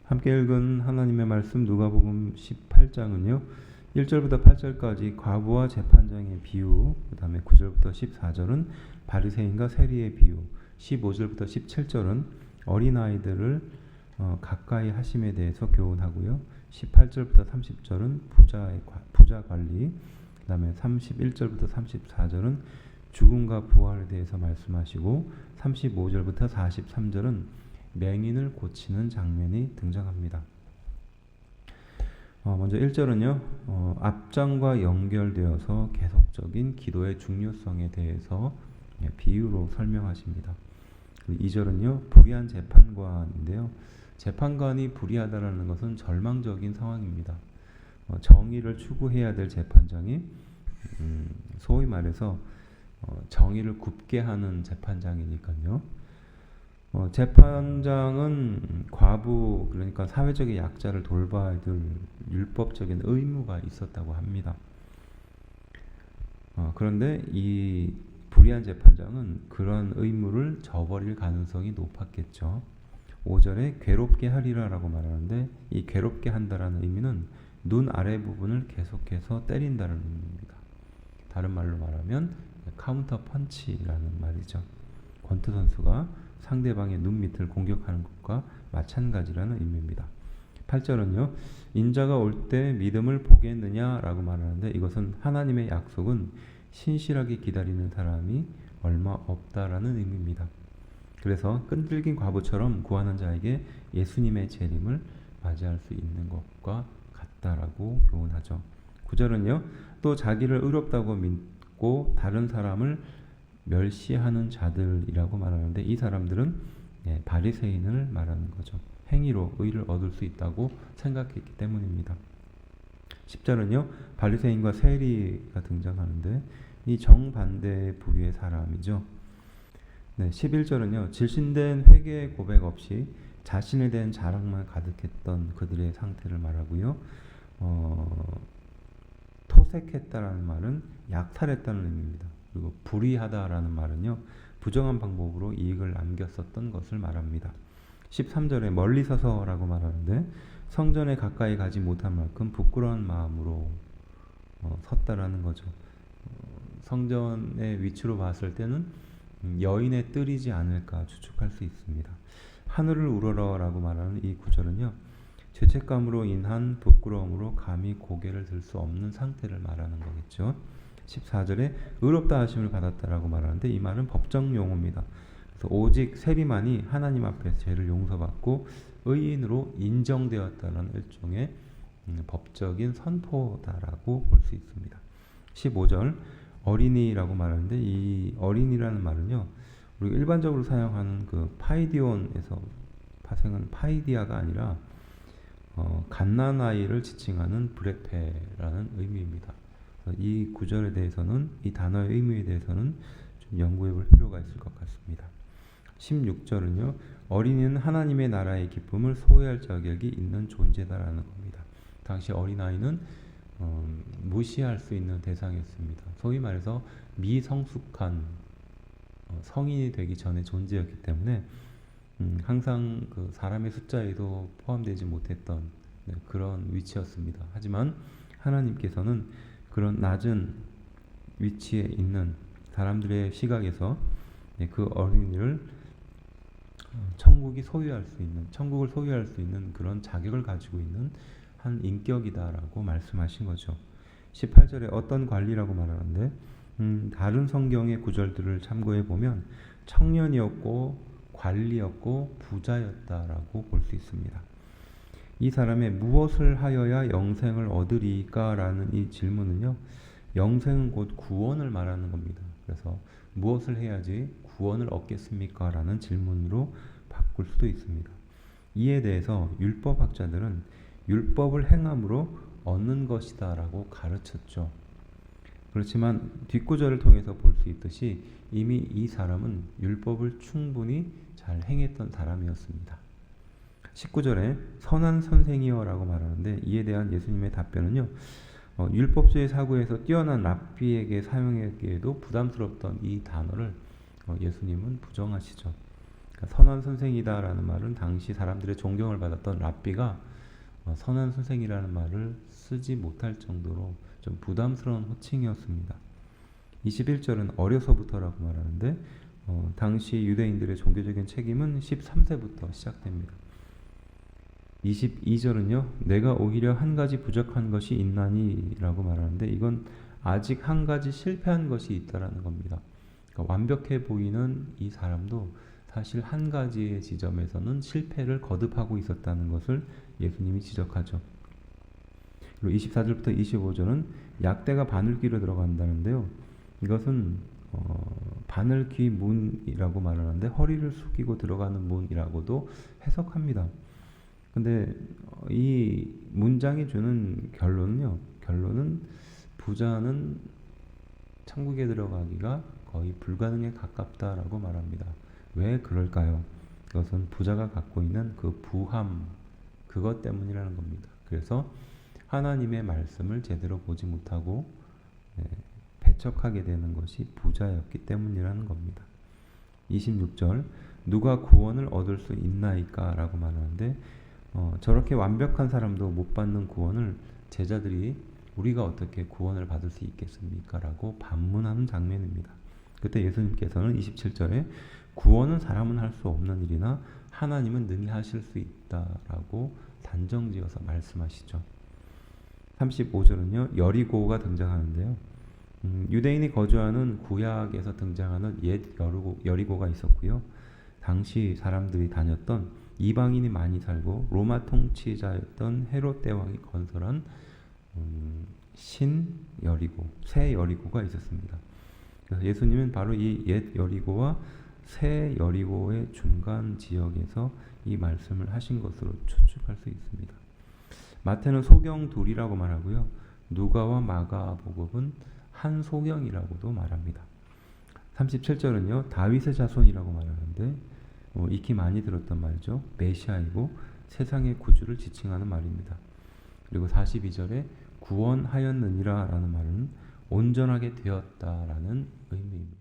함께 읽은 하나님의 말씀 누가복음 18장은요. 1절부터 8절까지 과부와 재판장의 비유, 그 다음에 9절부터 14절은 바리새인과 세리의 비유, 15절부터 17절은 어린아이들을 가까이 하심에 대해서 교훈하고요. 18절부터 30절은 부자 관리, 그 다음에 31절부터 34절은 죽음과 부활에 대해서 말씀하시고 35절부터 43절은 맹인을 고치는 장면이 등장합니다. 먼저 1절은요. 앞장과 연결되어서 계속적인 기도의 중요성에 대해서 비유로 설명하십니다. 2절은요. 불의한 재판관인데요. 재판관이 불의하다라는 것은 절망적인 상황입니다. 정의를 추구해야 될 재판장이 소위 말해서 정의를 굽게 하는 재판장이니까요. 재판장은 과부, 그러니까 사회적인 약자를 돌봐야 될 율법적인 의무가 있었다고 합니다. 그런데 이 불의한 재판장은 그런 의무를 저버릴 가능성이 높았겠죠. 5절에 괴롭게 하리라라고 말하는데 이 괴롭게 한다라는 의미는 눈 아래 부분을 계속해서 때린다는 의미입니다. 다른 말로 말하면 카운터 펀치라는 말이죠. 권투 선수가 상대방의 눈 밑을 공격하는 것과 마찬가지라는 의미입니다. 8절은요. 인자가 올 때 믿음을 보겠느냐라고 말하는데 이것은 하나님의 약속은 신실하게 기다리는 사람이 얼마 없다라는 의미입니다. 그래서 끈질긴 과부처럼 구하는 자에게 예수님의 재림을 맞이할 수 있는 것과 같다라고 교훈하죠. 9절은요. 또 자기를 의롭다고 믿고 다른 사람을 멸시하는 자들이라고 말하는데 이 사람들은 바리새인을 말하는 거죠. 행위로 의를 얻을 수 있다고 생각했기 때문입니다. 10절은요. 바리새인과 세리가 등장하는데 이 정반대의 부류의 사람이죠. 11절은요. 질신된 회개 고백 없이 자신에 대한 자랑만 가득했던 그들의 상태를 말하고요. 토색했다라는 말은 약탈했다는 의미입니다. 그리고 불의하다라는 말은요. 부정한 방법으로 이익을 남겼었던 것을 말합니다. 13절에 멀리 서서라고 말하는데 성전에 가까이 가지 못한 만큼 부끄러운 마음으로 섰다라는 거죠. 성전의 위치로 봤을 때는 여인의 뜰이지 않을까 추측할 수 있습니다. 하늘을 우러러라고 말하는 이 구절은요. 죄책감으로 인한 부끄러움으로 감히 고개를 들 수 없는 상태를 말하는 거겠죠. 14절에 의롭다 하심을 받았다라고 말하는데 이 말은 법정 용어입니다. 그래서 오직 세리만이 하나님 앞에서 죄를 용서받고 의인으로 인정되었다는 일종의 법적인 선포다라고 볼 수 있습니다. 15절 어린이라고 말하는데 이 어린이라는 말은요. 우리가 일반적으로 사용하는 그 파이디온에서 파생한 파이디아가 아니라 갓난아이를 지칭하는 브레페라는 의미입니다. 이 구절에 대해서는 이 단어의 의미에 대해서는 좀 연구해 볼 필요가 있을 것 같습니다. 16절은요. 어린이는 하나님의 나라의 기쁨을 소유할 자격이 있는 존재다라는 겁니다. 당시 어린아이는 무시할 수 있는 대상이었습니다. 소위 말해서 미성숙한 성인이 되기 전에 존재였기 때문에 항상 그 사람의 숫자에도 포함되지 못했던 그런 위치였습니다. 하지만 하나님께서는 그런 낮은 위치에 있는 사람들의 시각에서 그 어린이를 천국을 소유할 수 있는 그런 자격을 가지고 있는 한 인격이다라고 말씀하신 거죠. 18절에 어떤 관리라고 말하는데 다른 성경의 구절들을 참고해 보면 청년이었고 관리였고 부자였다라고 볼 수 있습니다. 이 사람의 무엇을 하여야 영생을 얻으리까? 라는 이 질문은요. 영생은 곧 구원을 말하는 겁니다. 그래서 무엇을 해야지 구원을 얻겠습니까? 라는 질문으로 바꿀 수도 있습니다. 이에 대해서 율법학자들은 율법을 행함으로 얻는 것이다 라고 가르쳤죠. 그렇지만 뒷구절을 통해서 볼 수 있듯이 이미 이 사람은 율법을 충분히 잘 행했던 사람이었습니다. 19절에 선한 선생이여 라고 말하는데 이에 대한 예수님의 답변은요. 율법주의 사고에서 뛰어난 랍비에게 사용하기에도 부담스럽던 이 단어를 예수님은 부정하시죠. 그러니까 선한 선생이다라는 말은 당시 사람들의 존경을 받았던 랍비가 선한 선생이라는 말을 쓰지 못할 정도로 좀 부담스러운 호칭이었습니다. 21절은 어려서부터라고 말하는데 당시 유대인들의 종교적인 책임은 13세부터 시작됩니다. 22절은요. 내가 오히려 한 가지 부족한 것이 있나니 라고 말하는데 이건 아직 한 가지 실패한 것이 있다라는 겁니다. 그러니까 완벽해 보이는 이 사람도 사실 한 가지의 지점에서는 실패를 거듭하고 있었다는 것을 예수님이 지적하죠. 그리고 24절부터 25절은 약대가 바늘귀로 들어간다는데요. 이것은 바늘귀 문이라고 말하는데 허리를 숙이고 들어가는 문이라고도 해석합니다. 근데 이 문장이 주는 결론은 부자는 천국에 들어가기가 거의 불가능에 가깝다라고 말합니다. 왜 그럴까요? 그것은 부자가 갖고 있는 그 부함, 그것 때문이라는 겁니다. 그래서 하나님의 말씀을 제대로 보지 못하고 배척하게 되는 것이 부자였기 때문이라는 겁니다. 26절 누가 구원을 얻을 수 있나이까? 라고 말하는데 저렇게 완벽한 사람도 못 받는 구원을 제자들이 우리가 어떻게 구원을 받을 수 있겠습니까? 라고 반문하는 장면입니다. 그때 예수님께서는 27절에 구원은 사람은 할 수 없는 일이나 하나님은 능히 하실 수 있다라고 단정지어서 말씀하시죠. 35절은요. 여리고가 등장하는데요. 유대인이 거주하는 구약에서 등장하는 옛 여리고가 있었고요. 당시 사람들이 다녔던 이방인이 많이 살고 로마 통치자였던 헤롯 대왕이 건설한 신 여리고, 새 여리고가 있었습니다. 그래서 예수님은 바로 이 옛 여리고와 새 여리고의 중간 지역에서 이 말씀을 하신 것으로 추측할 수 있습니다. 마태는 소경 둘이라고 말하고요. 누가와 마가복음은 한 소경이라고도 말합니다. 37절은요. 다윗의 자손이라고 말하는데 익히 많이 들었던 말이죠. 메시아이고 세상의 구주를 지칭하는 말입니다. 그리고 42절에 구원하였느니라 라는 말은 온전하게 되었다라는 의미입니다.